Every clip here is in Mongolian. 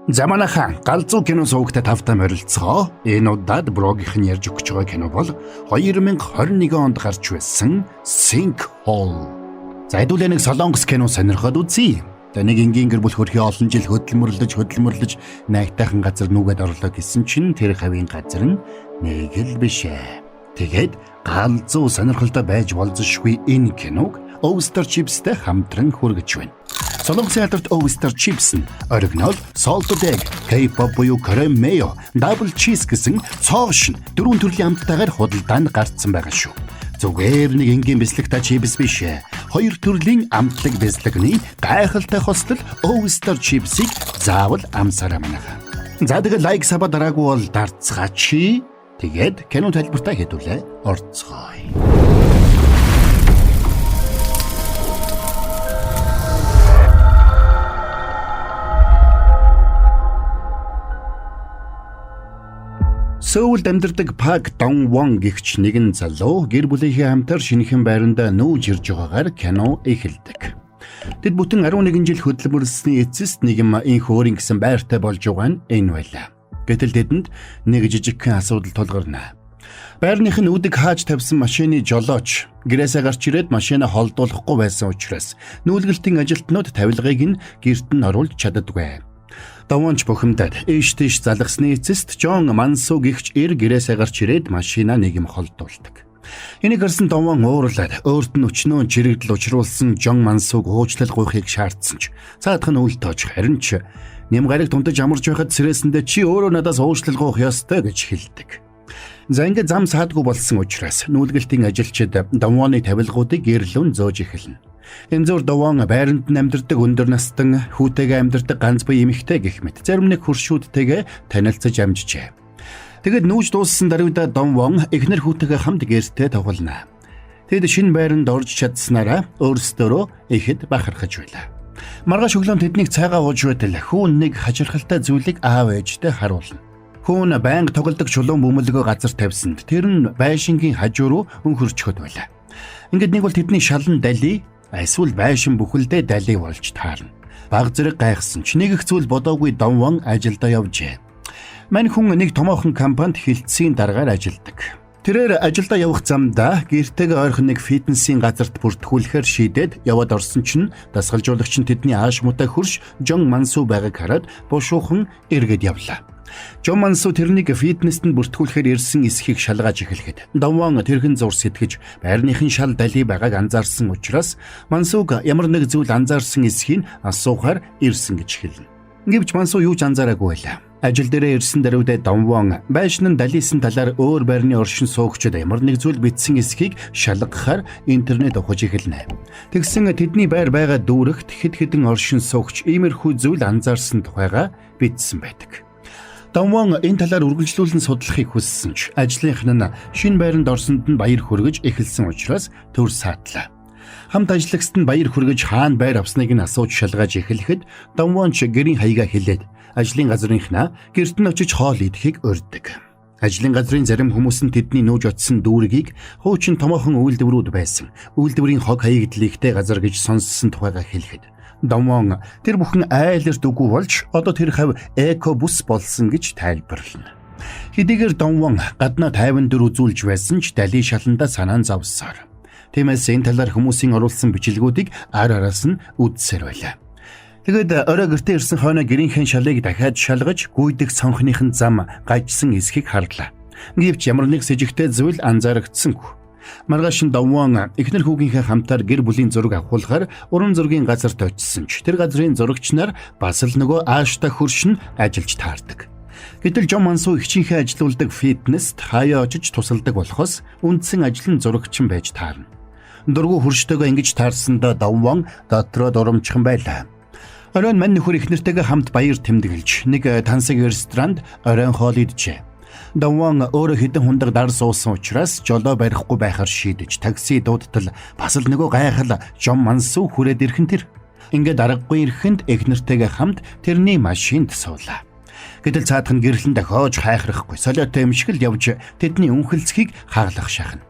Заманахан галзуу кино суугтай тавтай морилцгоо энэ удаад блогийнх нь ярьж өгч байгаа кино бол 2021 онд гарч байсан Sinkhole. За хэдүүлээ нэг солонгос кино сонирхоод үзье. Таныг энгийн гэр бүл хөрхи олон жил хөдөлмөрлөж найгтайхан газар нүгэд орлоо гэсэн чинь тэр хавийн газар нь нэг л биш ээ. Тэгээд галзуу сонирхолтой байж болзошгүй энэ киног Oyster Chips-тэй хамтран хүргэж байна. Солонгосын алдарт Oyster Chips нь оригинал salted egg, K-pop буюу крем mayo, double cheese гэсэн цоошин дөрвөн төрлийн амттайгаар худалдаанд гарцсан байгаа шүү. Зүгээр нэг энгийн бэслэгтэй чипс биш ээ. Хоёр төрлийн амтлаг бэслэгний гайхалтай хостол Oyster Chips-ийг заавал амсаарай манайхаа. За тэгээд лайк саба дараагүй бол дарцгаач. Тэгээд кино тайлбартаа хэдүүлээ орцгоё. Сөүлд амьдардаг Park Dong-won гэгч нэгэн залуу гэр бүлийнхээ хамтар шинэхэн байранда нүүж ирж байгаагаар кино эхэлдэг. Тэд бүтэн 11 жил хөдөлмөрлсөний эцэст нэгэн инхөөрийн гэсэн байртай болж байгаа нь энэ байлаа. Гэтэл тэдэнд нэг жижигхэн асуудал тулгарна. Байрных нь үдэг хааж тавьсан машины жолооч гэрээсээ гарч ирээд машинаа холдуулахгүй байсан учраас нүүлгэлтийн ажилтнууд тавилгыг нь гэрт нь оруулж чаддаггүй. Даванч бухимдаад ийш-тийш залгасны эцэст Жон Мансу гэгч гэрээсээ гарч ирээд машинаа нэг юм холдуулдаг. Энийг харсан Даван уурлаад өөрт нь өчнөө чирэгдэл учруулсан Жон Мансуг уучлал гуйхыг шаардсан ч цаадах нь үл тоож харин ч нэм гариг тунтаж амарч байхад сэрээсэндээ чи өөрөө надаас уучлал гуйх ёстой гэж хэлдэг. За ингээд зам саадгүй болсон учраас нүүлгэлтийн ажилчид Даваны тавилгуудыг гэрлүүн зөөж эхэлнэ. Энэ зур Даван байранд амьдардаг өндөр настан хүүтэйгээ амьдардаг ганц бие эмэгтэй гэх мэт зарим нэг хуршүүдтэйгээ танилцаж амжжээ. Тэгэд нүүж дууссан даруйда Даван эхнэр хүүтэйгээ хамт гэртээ тоглоно. Тэд шинэ байранд орж чадсанараа өөрсдөө ихэд бахархаж байлаа. Маргааш өглөө тэднийг цайгаа ууж байтал хүүн нэг хачирхалтай зүйлийг аав ээжтэй харуулна. Хүүн байнга тоглодог чулуун бөмбөлгөө газар тавьсанд тэр нь байшингийн хажуу руу өнхөрчхөд байлаа. Ингээд нэг бол тэдний шалан дали эсвэл байшин бүхэлдээ дали болж таарна. Баг зэрэг гайхсан ч нэг их зүйл бодоогүй Даван ажилдаа явжээ. Мань хүн нэг томоохон компанид хилцсийн дараагаар ажилдаг. Тэрээр ажилдаа явах замдаа гэртэйгээ ойрхон нэг фитнесийн газарт бүртгүүлэхээр шийдээд яваад орсон чинь дасгалжуулагч нь тэдний ааш муутай хөрш Жон Мансу байгааг хараад бушуухан эргээд явлаа. Жон Мансу тэрнийг фитнест нь бүртгүүлэхээр ирсэн эсхийг шалгааж эхлэхэд Даван тэрхэн зур сэтгэж байрныхын шал дали байгааг анзаарсан учраас Мансуг ямар нэг зүйл анзаарсан эсхийг асуухаар ирсэн гэж хэлнэ. Гэвч Мансу юу ч анзаараагүй байлаа. Ажил дээрээ ирсэн даруйдаа Даван байшин нь далисэн талаар өөр байрны оршин суугчид ямар нэг зүйл бичсэн эсхийг шалгахаар интернет ухаж эхэлнэ. Тэгсэн тэдний байр байгаа дүүрэгт хэд хэдэн оршин суугч иймэрхүү зүйл анзаарсан тухайга бичсэн байдаг. Даван энэ талаар үргэлжлүүлэн судлахыг хүссэн ч ажлынх нь шинэ байранд орсонд нь баяр хүргэж эхэлсэн учраас төр саадлаа. Хамт ажиллагчид нь баяр хүргэж хаана байр авсныг нь асууж шалгааж эхлэхэд Даван ч гэрийн хаягаа хэлээд ажлын газрынхнаа гэрт нь очиж хоол идэхийг урьддаг. Ажлын газрын зарим хүмүүс нь тэдний нүүж очсон дүүргийг хуучин томоохон үйлдвэрүүд байсан. Үйлдвэрийн хог хаягдлыхтэй газар гэж сонссон тухайга хэлэхэд Даван тэр бүхэн айлэрт үгүй болж одоо тэр хав эко бус болсон гэж тайлбарлана. Хэдийгээр Даван гаднаа 54 үзүүлж байсан ч дали шаланда санаан завсаар. Тиймээс энэ талаар хүмүүсийн оруулсан бичлэгүүдийг араас нь үзсээр байлаа. Тэгэд орой гэртээ ирсэн хойно гэрийнхэн шалыг дахиад шалгаж гүйдэг цонхныхын зам гажсан эсхийг харлаа. Гэвч ямар нэг сэжигтэй зүйл анзаарагдсангүй. Маргааш Даван эхнэр хүүгийнхээ хамтаар гэр бүлийн зураг авахулахаар уран зургийн газарт очисон ч тэр газрын зурагч нар бас л нөгөө ааштай хөршин ажиллаж таардаг. Гэтэл Жон Мансу ихчийнхээ ажилуулдаг фитнест хаяа очиж тусалдаг болохоос үндсэн ажил нь зурагчин байж таарна. Дургу хөрштэйгээ ингэж таарсандаа Даван дотроо дурамчхан байлаа. Оройн мань нөхөр эхнэртэйгээ хамт баяр тэмдэглэж нэг тансаг ресторанд оройн хоол идэжээ. Даван өөрөө хэдэн хундаг дар суусан учраас жолоо барихгүй байхаар шийдэж такси дуудтал бас л нөгөө гайхал Жон Мансу хүрээд ирхэн тэр. Ингээд аргагүй ирэхэнд эхнэртэйгээ хамт тэрний машинд суулаа. Гэтэл цаадах нь гэрлэн дохиож хайхрахгүй солиотой юм шиг л явж тэдний үнхэлцгийг хаглах шахна.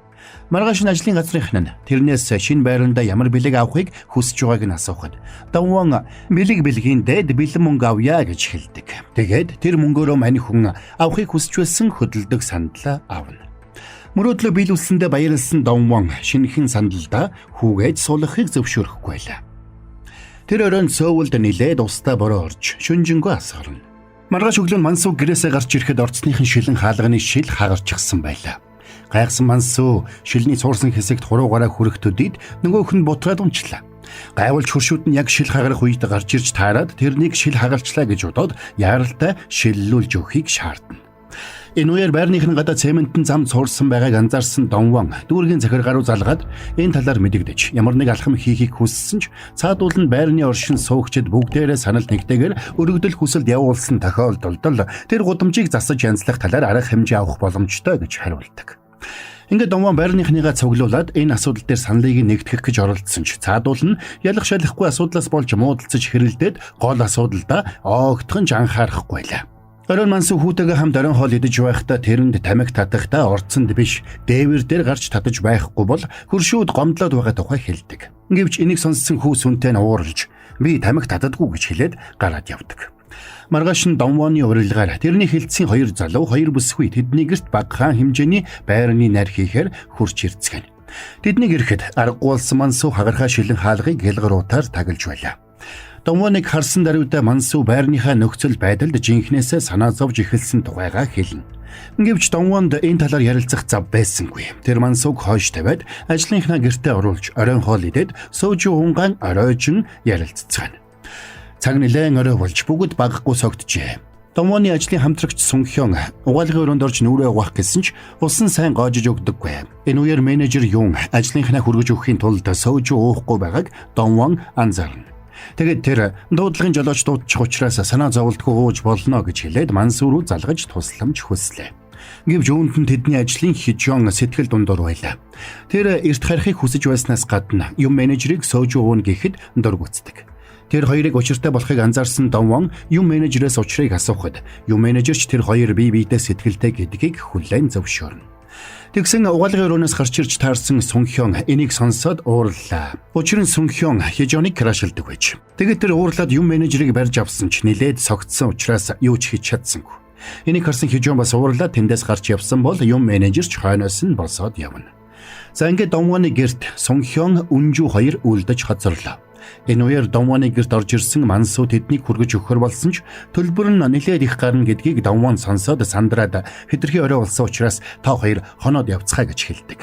Маргааш нь ажлын газрынх нь тэрнээс шинэ байранда ямар бэлэг авахыг хүсэж байгааг нь асуухад Донвон бэлгийн дээд бэлэн мөнгө авъя гэж хэлдэг. Тэгээд тэр мөнгөөрөө мань хүн авахыг хүсэж байсан хөдөлдөг сандал авна. Мөрөөдлөө биелүүлсэндээ баярлсан Донвон шинэхэн сандалдаа хүүгээж суулгахыг зөвшөөрөхгүй байлаа. Тэр өрөөнд Сөүлд нилээд устдаа бороо орж шүнжэнгөө асгарна. Маргааш өглөө нь Мансуу гэрээсээ гарч ирэхэд орцныхын шилэн хаалганы шил хагарчихсан байлаа. Гайхсан Мансуу шилний цуурсан хэсэгт хуруугаараа хүрэх төдийд нөгөөх нь бутраад унчлаа. Гайвалч хуршууд нь яг шил хагарах үед гарч ирж таарад тэрнийг шил хагалчлаа гэж бодоод яаралтай шиллүүлж өгөхийг шаардна. Энэ үеэр байрных нь гадаа цементэн зам цуурсан байгааг анзаарсан Донвон дүүргийн захиргаа руу залгаад энэ талаар мэдэгдэж ямар нэг алхам хийхийг хүссэн ч цаадуул нь байрны оршин суугчид бүгдээрээ санал нэгтэйгээр өргөдөл хүсэлд явуулсан тохиолдолд тэр гудамжийг засаж янзлах талаар арга хэмжээ авах боломжтой гэж хариулдаг. Ингээд Донвон байрныхныгаа цуглуулад энэ асуудал дээр саналыг нэгтгэх гэж оролдсон ч цаадуул нь ялах шалахгүй асуудлаас болж муудалцаж хэрэлдээд гол асуудалдаа оогдохын анхаарахгүй байлаа. Орон Мансуу хүүтэйгээ хамт орон хоол идэж байхдаа тэрэнд тамхи татахдаа орцонд биш дээвэр дээр гарч татаж байхгүй бол хөршүүд гомдлоод байгаа тухай хэлдэг. Гэвч энийг сонссон хүү сүнтэй нь ууралж би тамхи татдаггүй гэж хэлээд гараад явдаг. Маргааш нь Донвоны урилгаар тэрний хэлтсийн хоёр залуу хоёр бүсгүй тэдний гэрт багахан хэмжээний байрны найр хийхээр хурч ирцгэн. Тэднийг ирэхэд аргагүй болсон Мансуу хагархаа шилэн хаалгыг гэлгаруудаар таглаж байлаа. Донвоныг харсан даруйда Мансуу байрныхаа нөхцөл байдалд жинхнээсээ санаа зовж эхэлсэн тухайгаа хэлнэ. Гэвч Донвонд энэ талаар ярилцах зав байсангүй. Тэр Мансууг хойш тавиад ажлынхаа гэртээ оруулж оройн хоол идээд сууж унгаан оройжин ярилццгаана. Цаг нэлээд орой болж бүгд багахгүй согтжээ. Донвоны ажлын хамтрагч Сүнхён угаалгын өрөөнд орж нүрээ угаах гэсэн ч усан сайн гоожиж өгдөггүй. Энэ үеэр менежер Юн ажлынхнаа хүргэж өгөхийн тулд сууж уухгүй байгааг Донвон анзаарна. Тэгээд тэр дуудлагын жолооч дуудчих учраас санаа зовлтгүй ууж болно гэж хэлээд Мансуу руу залгаж тусламж хүслээ. Гэвч үүнд нь тэдний ажлын Хижон сэтгэл дундуур байлаа. Тэр эрт харихыг хүсэж байснаас гадна юм менежерийг сууж уун гэхэд дургуцдаг. Тэр хоёрыг учиртай болохыг анзаарсан Донвон юм менежерээс учрыг асуухад юм менежерч тэр хоёр бие биедээ сэтгэлтэй гэдгийг хүлээн зөвшөөрнө. Тэгсэн угаалгын өрөөнөөс гарч ирж таарсан Сүнхён энийг сонсоод уурлаа. Учир нь Сүнхён Хижоныг крашилдаг байж. Тэгээд тэр уурлаад юм менежерийг барьж авсан ч нилээд согтсон учраас юу ч хийж чадсангүй. Энийг харсан Хижон бас уурлаад тэндээс гарч явсан бол юм менежерч хойноос нь босоод явна. За ингээд Донвоны гэрт Сүнхён Үнжүү хоёр үлдэж хоцорлоо. Энэ үеэр Донвоны гэрт орж ирсэн Мансуу тэднийг хүргэж өгөхөр болсон ч төлбөр нь нэлээд их гарна гэдгийг Донвон сонсоод сандраад хэтэрхий орой болсон учраас та хоёр хоноод явцгаа гэж хэлдэг.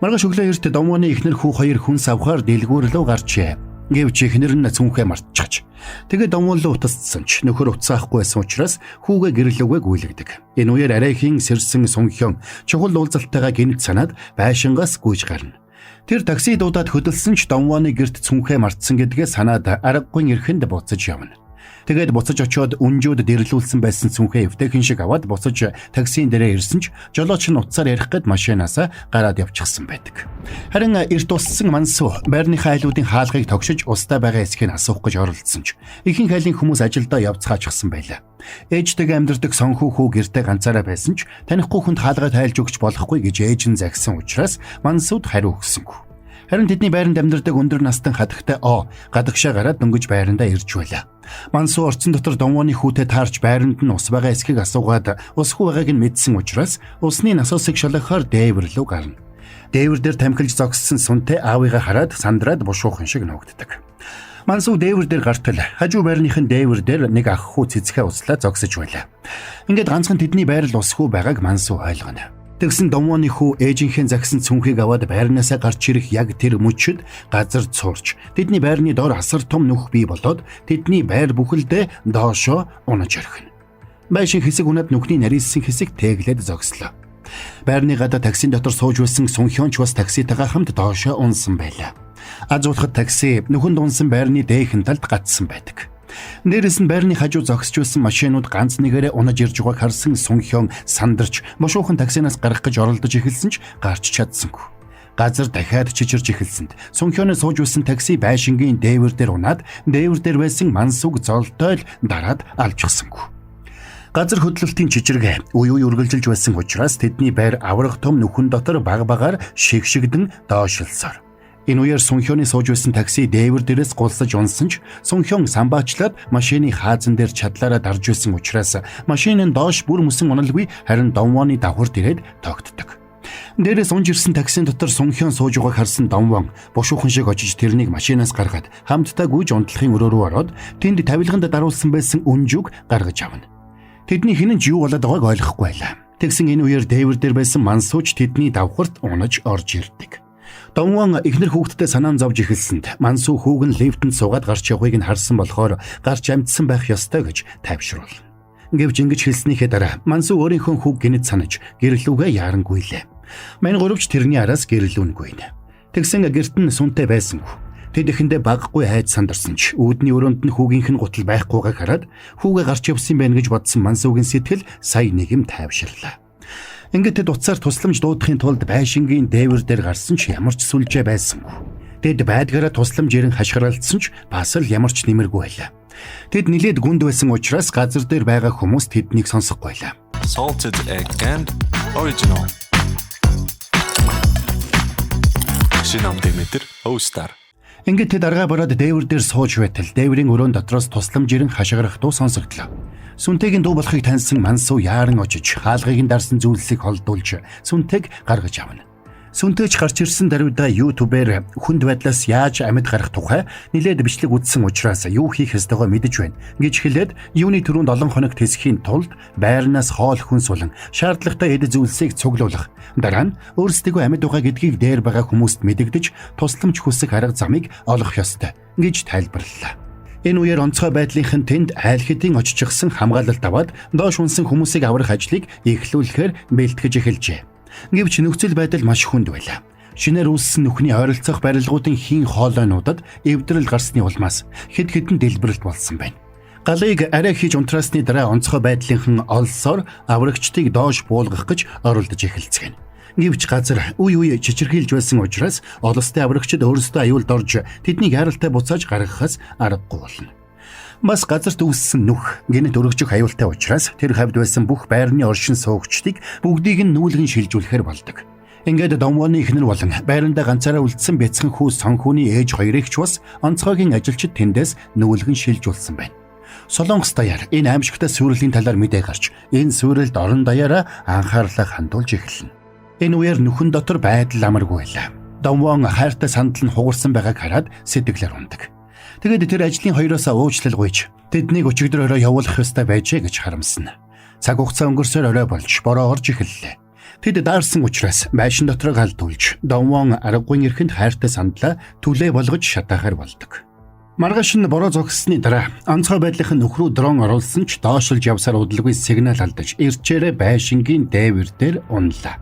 Маргааш өглөө эрт Донвоны эхнэр хүү хоёр хүнс авахаар дэлгүүр рүү гарчээ. Гэвч эхнэр нь цүнхээ мартчихж. Тэгээд Донвон руу утассан ч нөхөр уцаахгүй байсан учраас хүүгээ гэрлүүгээ гүйлгдэг. Энэ үеэр арайхийн сэрсэн Сүнхён чухал уулзалтайгаа гинт санаад байшингаас гүйж гарна. Тэр такси дуудаад хөдөлсөн ч Донвоны гэрт цүнхээ мартсан гэдгээ санаад аргагүй эрхэнд буцаж явна. Тэгээд буцаж очиод Үнжүүд дэрлүүлсэн байсан цүнхээ эвтэйхэн шиг аваад буцаж таксийн дээрээ ирсэн ч жолооч нь утсаар ярих гээд машинаасаа гараад явчихсан байдаг. Харин эрт туссан Мансуу байрныхаа айлуудын хаалгыг тогшиж устдаа байгаа эсхийг асуух гэж оролдсон ч ихэнх айлын хүмүүс ажилдаа явцгаачихсан байлаа. Ээжтэйгээ амьдардаг сонхүү хүү гэртээ ганцаараа байсан ч танихгүй хүнд хаалгаа тайлж өгч болохгүй гэж ээж нь загсан учраас Мансууд хариу өгсөнгүй. Харин тэдний байранд амьдардаг өндөр настан хатагтай гадагшаа гараад дөнгөж байрандаа ирж байлаа. Мансуу орцон дотор Донвоны хүүтэй таарч байранд нь ус байгаа эсхийг асуугаад усгүй байгааг нь мэдсэн учраас усны насосыг шалгахаар дээвэр рүү гарна. Дээвэр дээр тамхилж зогссон сүнтэй аавыгаа хараад сандраад бушуухан шиг нуугддаг. Мансуу дээвэр дээр гартал хажуу байрныхын дээвэр дээр нэг ах хүү цэцгээ услаа зогсож байлаа. Ингээд ганцхан тэдний байрал усгүй байгааг Мансуу ойлгоно. Тэгсэн Донвоны хүү ээжийнхээ загсан цүнхийг аваад байрнаасаа гарч ирэх яг тэр мөчөд газар цуурч тэдний байрны доор асар том нүх бий болоод тэдний байр бүхэлдээ доошоо унаж орхино. Байшин хэсэг унаад нүхний нарийсан хэсэг тэглээд зогслоо. Байрны гадаа таксийн дотор сууж байсан Сүнхён ч бас такситайгаа хамт доошоо унсан байлаа. Азуулахад такси нүхэнд унсан байрны дээхэн талд гатсан байдаг. Нэрээс нь байрны хажуу зогсчихсан машинууд ганц нэгээрээ унаж ирж байгааг харсан Сүнхён сандарч бушуухан таксинаас гарах гэж оролдож эхэлсэн ч гарч чадсангүй. Газар дахиад чичирж эхэлсэнд Сүнхёны сууж байсан такси байшингийн дээвэр дээр унаад дээвэр дээр байсан Мансууг золтой л дараад алчихсангүй. Газар хөдлөлтийн чичиргээ үе үргэлжилж байсан учраас тэдний байр аврах том нүхэн дотор баг-багаар шигшигдэн доошилсоор. Энэ үеэр Сунхёны сууж байсан такси дээвэр дээрээс гулсаж унсан ч Сунхён самбаачлаад машины хаазан дээр чадлаараа дарж байсан учраас машин нь доош бүр мөсөн уналгүй, харин Донвоны давхурд ирээд тогтдог. Дээрээс унж ирсэн таксийн дотор Сунхён сууж байгааг харсан Донвон бушуухан шиг очиж тэрнийг машинаас гаргаад хамтдаа гүйж унтлахын өрөө рүү ороод тэнд тавилганд даруулсан байсан өнжиг гаргаж авна. Тэдний хинэнч юу болоод байгааг ойлгохгүй байлаа. Тэгсэн энэ үеэр дээвэр дээр байсан мансууч тэдний давхурд унаж орж ирдэг. Донвон эхнэр хүүхдтэй санаан зовж эхэлсэнд мансуу хүүг нь лифтэнд суугаад гарч явахыг нь харсан болохоор гарч амжсан байх ёстой гэж тайвшруулна. Гэвч ингэж хэлснийхээ дараа мансуу өөрийнхөө хүүг гинэд санаж гэрлүүгээ яарангуйлээ. Мань гурвч тэрний араас гэрлүүнгүй нэ. Тэгсэн гэрт нь сүнтэй байсангүй. Тэд эхэндээ баггүй хайж сандарсан ч үүдний өрөөнд нь хүүгийнх нь гутал байхгүйгээ хараад хүүгээ гарч явсан байна гэж бодсон мансуугийн сэтгэл сая нэгэм тайвширлаа. Ингээд тэд уцаар тусламж дуудахын тулд байшингийн дээвэр дээр гарсан ч ямар ч сүлжээ байсангүй. Тэд байдгаараа тусламж ирэн хашгиралдсан ч бас л ямар ч нэмэргүй байлаа. Тэд нилээд гүнд байсан учраас газар дээр байгаа хүмүүс тэднийг сонсохгүй байлаа. Salted egg and original. Шинам Дэмэтэр Оустар. Ингээд тэд аргаа бараад дээвэр дээр сууж байтал дээврийн өрөөнд дотроос тусламж ирэн хашгирах дуу сонсогдлоо. Сүнтэйгийн дуу болохыг таньсан мансуу яаран очиж хаалгыг нь дарсан зүйлсийг холдуулж сүнтэйг гаргаж авна. Сүнтэйч гарч ирсэн даруйда YouTube-ээр хүнд байдлаас яаж амьд гарах тухай нилээд бичлэг үзсэн учраас юу хийх ёстойгоо мэдэж байна гэж хэлээд юуны түрүүнд олон хоног тэсхийн тулд байрнаас хоол хүнс болон шаардлагатай эд зүйлсийг цуглуулах. Дараа нь өөрсдөө амьд байгаа гэдгийг дээр байгаа хүмүүст мэдэгдэж тусламж хүсэх арга замыг олох ёстой гэж тайлбарллаа. Энэ үеэр онцгой байдлынхан тэнд айл хэдийн очижгсан хамгаалалт аваад доош унсан хүмүүсийг аврах ажлыг эхлүүлэхээр бэлтгэж эхэлжээ. Гэвч нөхцөл байдал маш хүнд байлаа. Шинээр үүссэн нүхний ойролцоох барилгуудын хийн хоолойнуудад эвдрэл гарсны улмаас хэд хэдэн дэлбэрэлт болсон байна. Галыг арай хийж унтраасны дараа онцгой байдлынхан олсоор аврагчдыг доош буулгах гэж оролдож эхэлцгээв. Гэвч газар үе чичирхийлж байсан учраас олонстой аврагчид өөрсдөө аюулд орж тэднийг яралтай буцааж гаргахаас аргагүй болно. Бас газарт үүссэн нүх гинэт өргөжих аюултай учраас тэр хавьд байсан бүх байрны оршин суугчдыг бүгдийг нь нүүлгэн шилжүүлэхээр болдог. Ингээд Донвоны эхнэр болон байранда ганцаараа үлдсэн бяцхан хүү Сонхүүний ээж хоёрыг ч бас онцгойгийн ажилчид тэндээс нүүлгэн шилжүүлсэн байна. Солонгос даяар энэ аимшигтай сүрлийн талаар мэдээ гарч энэ сүрэлд орон даяараа анхаарлаа хандуулж эхэлнэ. Энэ үеэр нүхэн дотор байдал амаргүй байлаа. Донвон хайртай сандал нь хугарсан байгааг хараад сэтгэлээр ундаг. Тэгээд тэр ажлын хоёроосоо уучлал гуйж тэднийг өчигдөр орой явуулах ёстой байжээ гэж харамсна. Цаг хугацаа өнгөрсөөр орой болж бороо орж эхэллээ. Тэд даарсан учраас байшин дотроо галдуулж Донвон аргагүй нэрхэнд хайртай сандлаа түлээ болгож шатаахаар болдог. Маргааш нь бороо зогссны дараа онцгой байдлынхан нөхрөө дрон оруулсан ч доошилж явсаар удалгүй сигнал алдаж ирчээрээ байшингийн дээвэр дээр унлаа.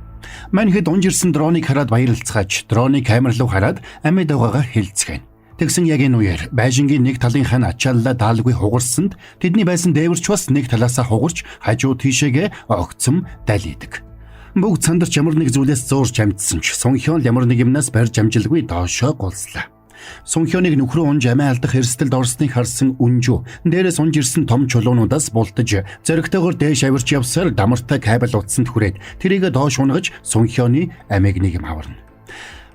Мань хэд унж ирсэн дроныг хараад баярлцгааж дроны камер руу хараад амьд байгаагаа хэлцгээв. Тэгсэн яг энэ үеэр байшингийн нэг талынхаа ачааллаа даалгүй хугарсанд тэдний байсан дээвэрч бас нэг талаасаа хугарч хажуу тийшээгээ огцом далийдаг. Бүгд сандарч ямар нэг зүйлээс зуурж амжсан ч Сунхён ямар нэг юмнаас барьж амжилгүй доошоо гулслаа. Сунхёныг нөхрөө унж амиа алдах эрсдэлд орсныг харсан үнжүү дээрээс унж ирсэн том чулуунуудаас бултаж зөрөгтэйгээр дээш авирч явсаар дамартай кабель утсанд хүрээд тэрийгэ доош унгаж Сунхёны амийг нэг юм аварна.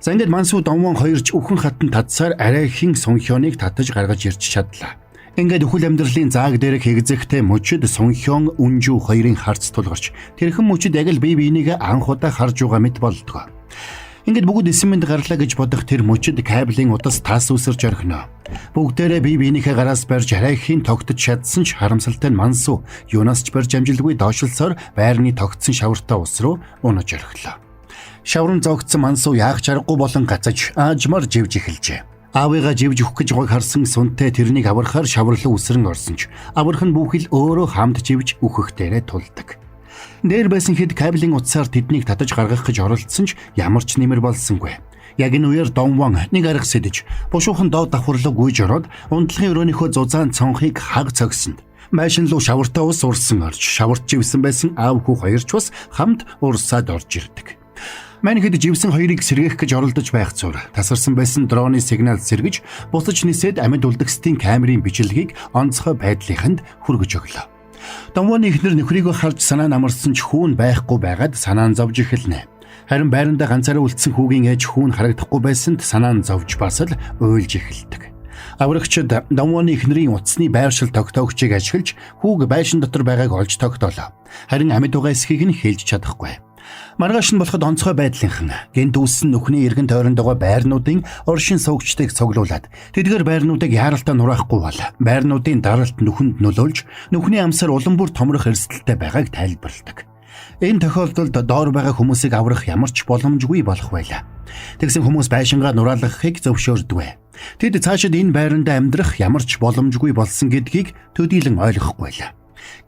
За ингээд мансуу Донвон хоёрч үхэн хатан татсаар арай хин Сунхёныг татаж гаргаж ирч чадлаа. Ингээд өхөл амьдралын зааг дээр хэгзэхтэй мөчөд Сунхён үнжүү хоёрын харц тулгарч тэрхэн мөчөд яг л бие биенийгээ анх удаа харж байгаа мэт болдгоо. Ингээд бүгд эсэмэнд гарлаа гэж бодох тэр мөчөд кабелийн удас тас үсэрч орхино. Бүгдээрээ бие биенийхээ гараас барьж арай хин тогтож чадсан ч харамсалтай нь мансуу юунаас ч барьж амжилгүй доошилсоор байрны тогтсон шавартай ус руу унаж орхилоо. Шаврын зогцсон мансуу яах чаргагүй болон гацаж аажмаар живж эхэлжээ. Аавыгаа живж өгөх гэж байгааг харсан сүнтэй тэрнийг аврахаар шаварлуу үсрэн орсон ч аврах нь бүхэл өөрөө хамт живж өгөхтээрээ тулдаг. Дээр байсан хэд кабелийн утсаар тэднийг татаж гаргах гэж оролдсон ч ямар ч нэмэр болсонгүй. Яг энэ үеэр Донвон нэг арга сэдэж бушуухан доод давхарлуу гүйж ороод унтлагын өрөөнийхөө зузаан цонхыг хаг цогсонд. Байшин руу шавартай ус урсан орж шаварч живсэн байсан аав хүү хоёрч бас хамт урсаад орж ирдэг. Мань хэд живсэн хоёрыг сэргээх гэж оролдож байх зур тасарсан байсан дроны сигнал сэргэж буцаж нисээд амьд үлдгэсдийн камерын бичлэгийг онцгой байдлынханд хүргэж өглөө. Донвоны эхнэр нөхрийгөө харж санаа намарсан ч хүүн байхгүй байгаад санаа нь зовж эхэлнэ. Харин байрандаа ганцаараа үлдсэн хүүгийн ээж хүүн харагдахгүй байсанд санаа нь зовж бас л уйлж эхэлдэг. Аврагчид Донвоны эхнэрийн утасны байршил тогтоогчийг ашиглаж хүүг байшин дотор байгааг олж тогтоолоо. Харин амьд байгаа эсхийг нь хэлж чадахгүй. Маргааш нь болоход онцгой байдлынхан гэнт үүссэн нүхний эргэн тойронд байгаа байрнуудын оршин суугчдыг цуглуулад тэдгээр байрнуудыг яаралтай нураахгүй бол байрнуудын даралт нүхэнд нөлөөлж нүхний амсаар улам бүр томрох эрсдэлтэй байгааг тайлбарладаг. Энэ тохиолдолд доор байгаа хүмүүсийг аврах ямар ч боломжгүй болох байлаа. Тэгсэн хүмүүс байшингаа нураалгахыг зөвшөөрдгөө. Тэд цаашид энэ байранд амьдрах ямар ч боломжгүй болсон гэдгийг төдийлөн ойлгохгүй байлаа.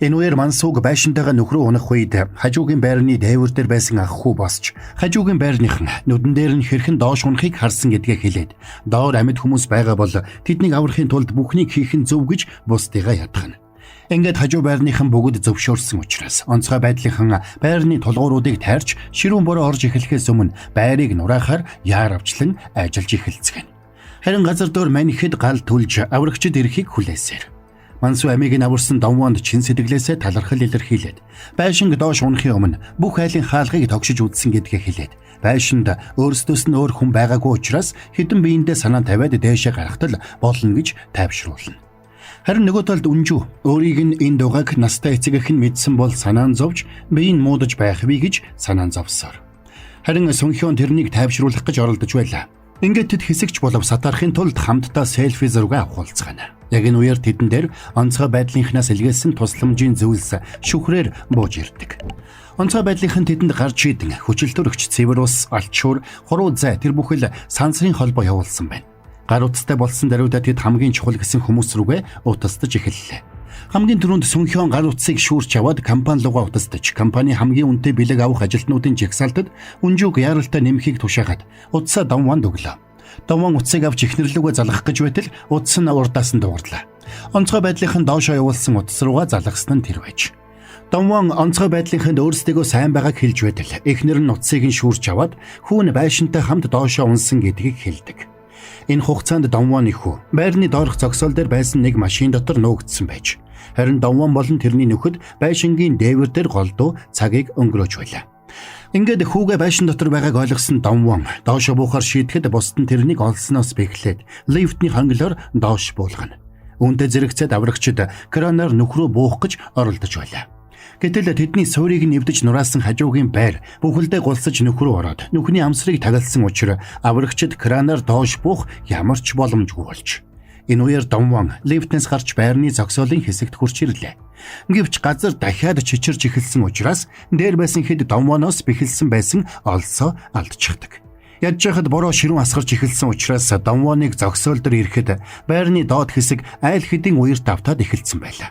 Энэ үеэр Мансууг байшинтайгаа нөхрөө унах үед хажуугийн байрны дээвэр дээр байсан ах хүү босч хажуугийн байрныхан нүдэн дээр нь хэрхэн доош унахыг харсан гэдгээ хэлээд доор амьд хүмүүс байгаа бол тэднийг аврахын тулд бүхнийг хийх нь зөв гэж бусдыгаа ятгахна. Ингээд хажуу байрныхан бүгд зөвшөөрсөн учраас онцгой байдлынхан байрны тулгууруудыг тайрч ширүүн бороо орж эхлэхээс өмнө байрыг нураахаар яар авчлан ажиллаж эхэлцгэн. Харин газар door манихэд гал түлж аврагчид ирэхийг хүлээсээр Мансуу амийг нь аварсан Донвонд чин сэтгэлээсээ талархал илэрхийлээд байшинг доош унахын өмнө бүх айлын хаалгыг тогшиж үзсэн гэдгээ хэлээд байшинд өөрсдөөс нь өөр хүн байгаагүй учраас хэдэн биендээ санаа тавиад дээшээ гарахтал болно гэж тайвшруулна. Харин нөгөө талд үнжүү өөрийг нь энэ дугааг настай эцэг эх нь мэдсэн бол санаа нь зовж биеийн муудаж байх вэ гэж санаа нь зовсоор. Харин Сүнхён тэрнийг тайвшруулах гэж оролдож байлаа. Ингээд тэд хэсэгч болов сатарахын тулд хамтдаа селфи зураг авахулцгаана. Яг энэ үеэр тэдэн дээр онцгой байдлынхнаас илгээсэн тусламжийн зүйлс шүхрээр бууж ирдэг. Онцгой байдлынхан тэдэнд гарч идэн хүчилтөрөгч цэвэр ус, алчуур, хуруу зай тэр бүхэл сансрын холбоо явуулсан байна. Гар утастай болсон даруйдаа тэд хамгийн чухал гэсэн хүмүүс рүүгээ утасдаж эхэллээ. Хамгийн түрүүнд Сүнхён гар утсыг шүүрч аваад компани руугаа утасдаж компани хамгийн үнэтэй бэлэг авах ажилтнуудын жагсаалтад үнжүүг яаралтай нэмхийг тушаагаад утсаа Донвонд өглөө. Донвон утсыг авч ихнэрлүүгээ залгах гэж байтал утас нь урдаас нь дуурлаа. Онцгой байдлынхан доошоо явуулсан утас руугаа залгасан нь тэр байж. Донвон онцгой байдлынханд өөрсдөө сайн байгааг хэлж байтал ихнэр нь утсыг нь шүүрч аваад хүүн байшинтай хамт доошоо унсан гэдгийг хэлдэг. Энэ хугацаанд Донвон ихүү байрны доорх зогсоол дээр байсан нэг машин дотор нуугдсан байж. Харин Донвон болон тэрний нөхөд байшингийн дээвэр дээр голдуу цагийг өнгөрөөж байлаа. Ингээд хүүгээ байшин дотор байгааг ойлгосон Донвон доошо буухаар шийдэхэд бусд нь тэрнийг олсноос бэхлээд лифтний хонглоор доош буулгана. Үүнтэй зэрэгцээд аврагчид кранаар нөхрөө буух гэж оролдож байлаа. Гэтэл тэдний суурийг нэвдэж нураасан хажуугийн байр бүхэлдээ гулсаж нөхрөө ороод нүхний амсрыг тагалсан учраас аврагчид кранаар доош буух ямар ч боломжгүй болж. Энэ үеэр Донвон лифтнээс гарч байрны зогсоолын хэсэгт хурч ирлээ. Гэвч газар дахиад чичирж эхэлсэн учраас дээр байсан хэд Донвоноос бэхэлсэн байсан олсоо алдчихдаг. Ядж яхад бороо ширүүн асгарч эхэлсэн учраас Донвоныг зогсоол дээр ирэхэд байрны доод хэсэг айл хэдийн үер давтаад эхэлсэн байлаа.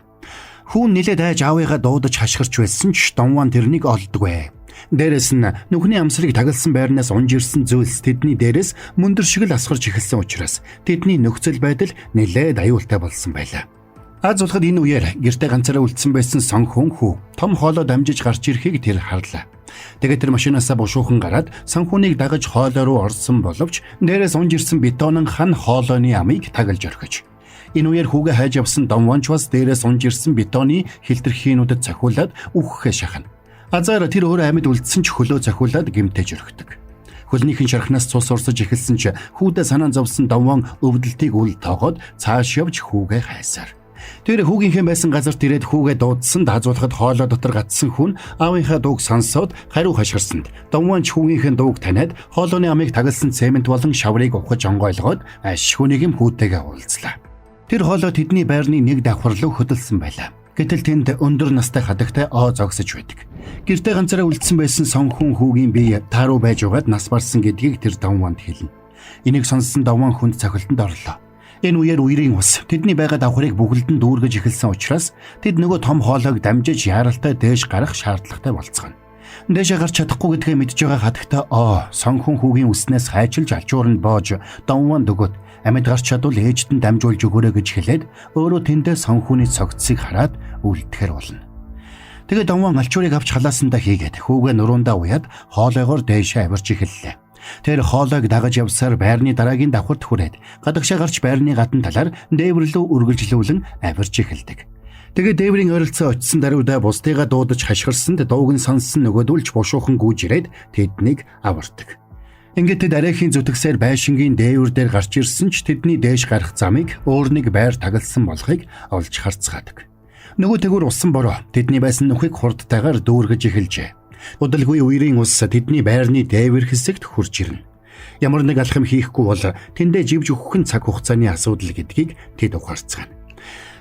Хүүн нилээд айж аавыгаа дуудаж хашгирч байсан ч Донвон тэрнийг олддгүй. Дээрээс нь нүхний амсрыг тагалсан байрнаас унж ирсэн зүйлс тэдний дээрээс мөндөр шиг л асгарч эхэлсэн учраас тэдний нөхцөл байдал нэлээд аюултай болсон байлаа. Аз улхад энэ үеэр гэртээ ганцаараа үлдсэн байсан Сонхүн хүү том хоолой дамжиж гарч ирэхийг тэр харлаа. Тэгээд тэр машинаасаа бушуухан гараад Сонхүнийг дагаж хоолой руу орсон боловч дээрээс унж ирсэн бетонын хан хоолойны амыг тагалж орхиж. Энэ үеэр хүүгээ хайж явсан Донвонч бас дээрээс унж ирсэн бетоны хилтерхиинүүдэд цохиулаад үхэхээ шахна. Азар тэр өөрөө амьд үлдсэн ч хөлөө цохиулаад гэмтэж өргөдөг. Хөлнийхэн шархнаас цус урсаж эхэлсэн ч хүүдээ санаа зовсон Донвон өвдөлтийг үл тоогоод цааш явж хүүгээ хайсаар. Тэр хүүгийнхээ байсан газарт ирээд хүүгээ дуудсан дазуулахад хоолой дотор гатсан хүн аавынхаа дууг сонсоод хариу хашгирсанд Донвонч хүүгийнхээ дууг таниад хоолойны амыг тагалсан цемент болон шаврыг ухаж онгойлгоод ашигхүүнийг хүүтэйгээ уулзлаа. Тэр хоолой тэдний байрны нэг давхар руу хөдөлсөн байлаа. Гэтэл тэнд өндөр настай хадагтай оо зогсож байдаг. Гэртээ ганцаараа үлдсэн байсан Сонхүн хүүгийн бие тааруу байж угаад нас барсан гэдгийг тэр Донвонд хэлнэ. Энийг сонссон Донвон хүнд цохилтонд орлоо. Энэ үеэр үерийн ус тэдний байгаа давхрыг бүхэлдэн дүүргэж эхэлсэн учраас тэд нөгөө том хоолойг дамжиж яаралтай дээш гарах шаардлагатай болцгоно. Дээшээ гарч чадахгүй гэдгээ мэдж байгаа хадагтай оо Сонхүн хүүгийн үснээс хайчилж алчууранд боож Донвонд өгөөд амьд гарч чадвал ээжтэн дамжуулж өгөөрэй гэж хэлээд өөрөө тэндээ Сонхүний цогцсыг хараад үлдэхэр болно. Тэгээд Донвон алчуурыг авч халаасандаа хийгээд хүүгээ нуруундаа уяад хоолойгоор дээшээ авирч эхэллээ. Тэр хоолойг дагаж явсаар байрны дараагийн давхарт хүрээд гадагшаа гарч байрны гадна талаар дээвэр рүү үргэлжлүүлэн авирч эхэлдэг. Тэгээд Дэврийн ойролцоо очисон даруйда бусдыгаа дуудаж хашгирсанд дууг нь сонссон нөгөөдүүлж бушуухан гүйж ирээд тэднийг авардаг. Ингээд тэд арайхийн зүтгсээр байшингийн дээвэр дээр гарч ирсэн ч тэдний дээш гарах замыг өөр нэг байр тагалсан болохыг олж харцгаадаг. Нөгөө тэгүр усан бороо тэдний байсан нүхийг хурдтайгаар дүүргэж эхэлжээ. Удалгүй үерийн ус тэдний байрны дээвэр хэсэгт хурж ирнэ. Ямар нэг алхам хийхгүй бол тэндээ живж өгөх нь цаг хугацааны асуудал гэдгийг тэд ухаарцгаана.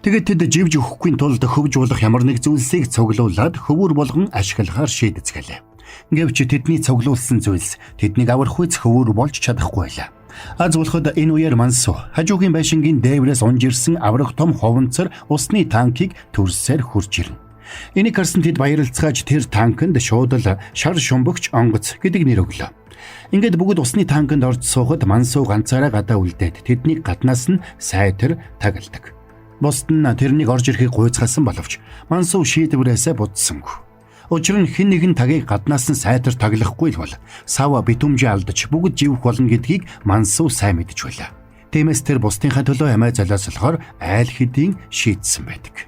Тэгээд тэд живж өгөхгүй тулд хөвж болох ямар нэг зүйлсийг цуглуулад хөвөр болгон ашиглахаар шийдэцгэлээ. Гэвч тэдний цуглуулсан зүйлс тэднийг аврахуйц хөвөр болж чадахгүй байлаа. Аз болоход энэ үеэр Мансуу хажуугийн байшингийн дээврээс унж ирсэн аврах том ховонцор усны танкийг төрсөөр хурж ирнэ. Энийг харсан тэд баярлцгааж тэр танкнд шууд л шар шумбагч онгоц гэдэг нэр өглөө. Ингээд бүгд усны танкнд орж суухад Мансуу ганцаараа гадаа үлдээд тэднийг гаднаас нь сайтар тагалдаг. Бусд нь тэрнийг орж ирэхийг гуйцгаасан боловч Мансуу шийдвэрээсээ будсангүй. Учир нь хэн нэгэн тагийг гаднаас нь сайтар таглахгүй л бол сава битүүмжээ алдаж бүгд живэх болно гэдгийг Мансуу сайн мэдж байлаа. Тиймээс тэр бусдынхаа төлөө амиа золиослохоор айл хэдийн шийдсэн байдаг.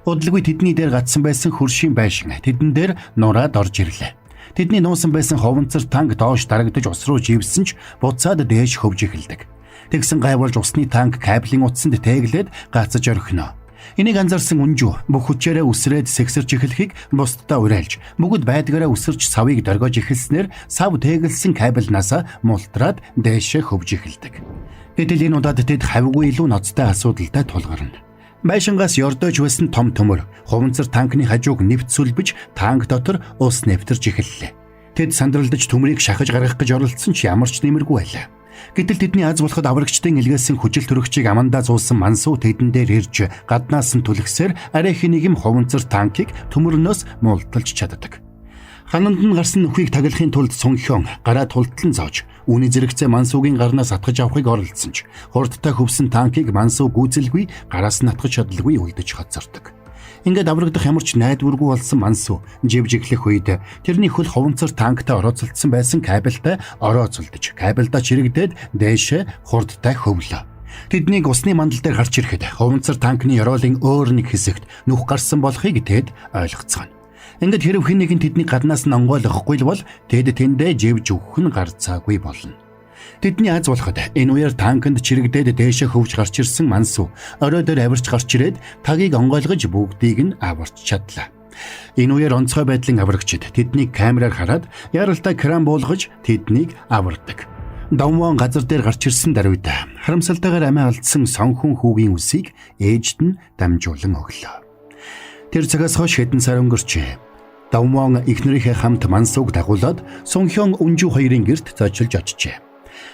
Удалгүй тэдний дээр гацсан байсан хөршийн байшин тэдэн дээр нураад орж ирлээ. Тэдний нуусан байсан ховонцор танк доош дарагдаж ус руу живсэн ч буцаад дээш хөвж эхэлдэг. Тэгсэн гайвуулж усны танк кабелийн утсанд тээглээд гацаж орхино. Энийг анзаарсан Үнжүү бүх хүчээрээ үсрээд сэгсэрч эхлэхийг бусдаа уриалж бүгд байдгаараа үсэрч савыг дөргиж эхэлснээр сав тээгэлсэн кабелнаас мултраад дээшээ хөвж эхэлдэг. Гэтэл энэ удаад тэд хавьгүй илүү ноцтой асуудалтай тулгарна. Байшингаас ёрдож байсан том төмөр ховонцор танкны хажууг нэвт сүлбэж танк дотор ус нэвтэрч эхэллээ. Тэд сандралдаж төмрийг шахаж гаргах гэж оролдсон ч ямар ч нэмэргүй байлаа. Гэтэл тэдний аз болоход аврагчдын илгээсэн хүчил төрөгчийг амандаа зуусан Мансуу тэдэн дээр ирж гаднаас нь түлхсээр арайхийн нэг юм ховонцор танкийг төмөрнөөс мулталж чаддаг. Хананд нь гарсан нүхийг таглахын тулд Сунхён гараа тултлан зоож үүний зэрэгцээ Мансуугийн гарнаас атгаж авахыг оролдсон ч хурдтай хөвсөн танкийг Мансуу гүйцэлгүй гараас нь атгаж чадалгүй уйдаж хоцордог. Ингээд аврагдах ямар ч найдваргүй болсон Мансуу живжиглэх үед тэрний хөл ховонцор танктай орооцолдсон байсан кабелтай орооцолдож кабелдаа чирэгдээд дээшээ хурдтай хөвлөө. Тэднийг усны мандал дээр гарч ирэхэд ховонцор танкны ёроолын өөр нэг хэсэгт нүх гарсан болохыг тэд ойлгоцгоно. Ингээд хэрв хэн нэгэн тэдний гаднаас нь онгойлгохгүй л бол тэд тэндээ живж өгөх нь гарцаагүй болно. Тэдний аз болоход энэ үеэр танкнд чирэгдээд дээшээ хөвж гарч ирсэн Мансуу орой дээр авирч гарч ирээд тагийг онгойлгож бүгдийг нь аварч чадлаа. Энэ үеэр онцгой байдлын аврагчид тэднийг камераар хараад яралтай кран буулгаж тэднийг авардаг. Давмон газар дээр гарч ирсэн даруйда харамсалтайгаар амиа алдсан сонхон хүүгийн үсийг ээжд нь дамжуулан өглөө. Тэр цагаас хойш хэдэн сар өнгөрчээ. Давмон эхнэрийнхээ хамт Мансууг дагуулад Сунхён Үнжүү хоёрын гэрт зочилж очжээ.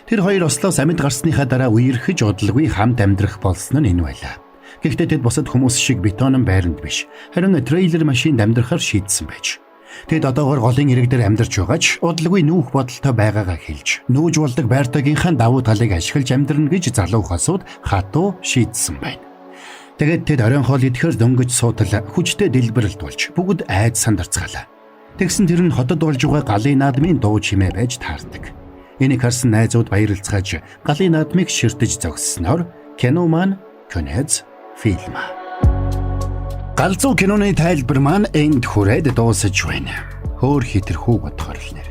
Тэр хоёр Ослоос амьд гарсныхаа дараа үерхэж удалгүй хамт амьдрах болсон нь энэ байлаа. Гэхдээ тэд бусад хүмүүс шиг бетонон байранд биш, харин трейлер машинд амьдрахаар шийдсэн байж. Тэд одоогоор голын ирэг дээр амьдарч байгаач удалгүй нүүх бодолтой байгаагаа хэлж, нүүж болдог байртаагийнхаа давуу талыг ашиглаж амьдрна гэж залуу хасууд хатуу шийдсэн байна. Тэгээд тэд оройн хоол идэхээр дөнгөж суудал хүчтэй дэлбэрэлт болж бүгд айд сандарцгаалаа. Тэгсэн тэр нь хотод болж байгаа галын наадмын дуу чимээ байж таардаг. Энийг харсан найзууд баярлцгааж галын наадмыг ширтэж зогссноор кино маань Кёнез фильм. Галзуу киноны тайлбар маань энд хүрээд дуусаж байна. Хөөр хитэрхүү бодохоор л нэр.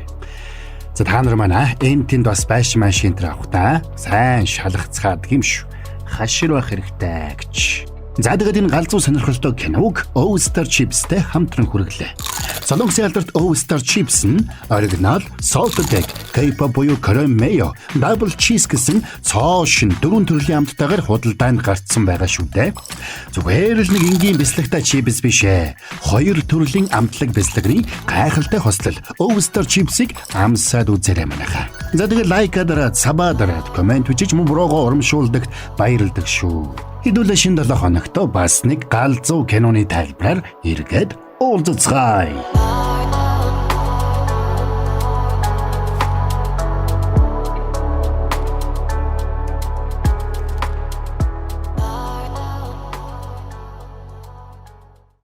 За та нар маань энд тэнд бас байшин машин дээр авах та сайн шалгацгаад гимш хашир байх хэрэгтэй гэж. За тэгээд энэ галзуу сонирхолтой киног All Star Chips-тэй хамтран хүргэлээ. Солонгосын алдарт All Star Chips нь оригинал salted egg, K-pop буюу крем mayo, double cheese гэсэн цоо шин дөрвөн төрлийн амттайгаар худалдаанд гарцсан байгаа шүү дээ. Зүгээр л нэг энгийн бэлтгэгтэй чипс биш ээ. Хоёр төрлийн амтлаг бэлтгэгний гайхалтай хослол All Star Chips-ийг амсаад үзээрэй манайхаа. За тэгээд лайкадараад, сабаадараад, комент бичиж мөн буруугаа урамшуулдагт баярлалдаг шүү. Хэдүүлээ шинэ 7 хоногт бас нэг галзуу киноны тайлбараар эргээд уулзцгаая.